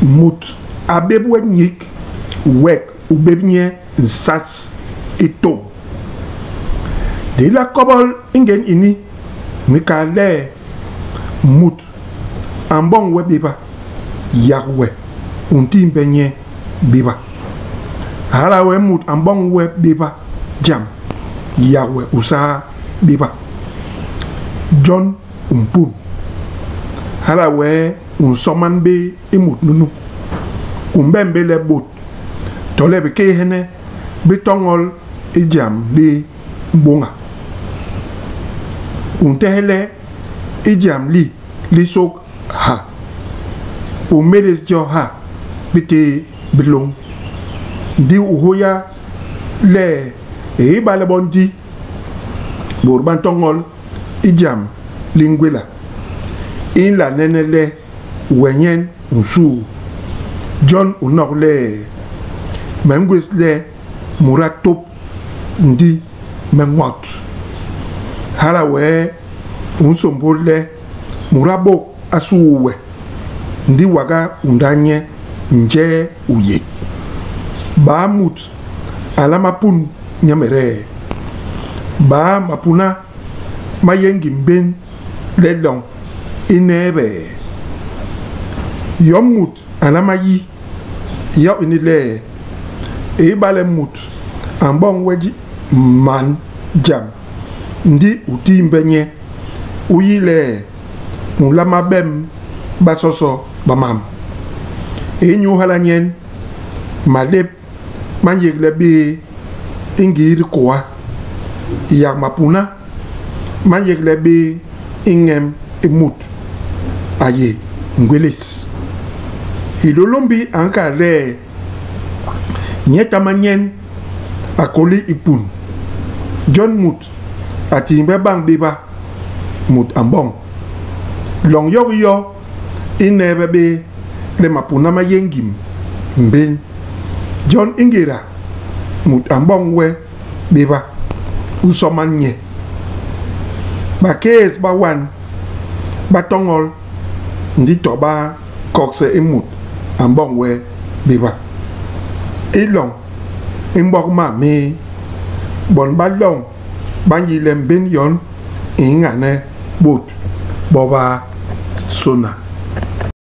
mut abebwe nyik wek ubebnye sas etom de la kobol ingen ini mikale mut ambong we biba yakwe untim benye biba hala we mut ambong we biba jam yakwe usa biba John umpun hala we unsoman be imut nunu umbembe le bot tole be ke hene bitongol ijam li mbonga untehele ijam li sok ha umedes jo ha bite bilong di uhoya le bale bondi borban tongol ijam lingwela in la nenele wenyen unsu John unok le mengwes le muratop ndi mengot hala we unsombo le murabo asuwe ndi waga undanye nje uye ba mut alama pun nyamere ba mapuna mayengi mben le long inebe yomut alama yi yo inile bale mut ambong weji man jam ndi utimbenye uyile mulama bem basoso bamam nyu halanyen madep manyegle bi ingir kwa ya mapuna manyegle bi ingem emut aye ngweles hilolombi ankale nyetamanyen akoli ipun John mut atimbe bang biba mut ambong long yo inebe be le mapuna mayengim mben John ingira mut ambong we biba usomanye bakes ba wan batongol ndi toba kokse imut ambong we biba ilong imbok ma mi bon balong banyi lem ben yon ingane bot boba sona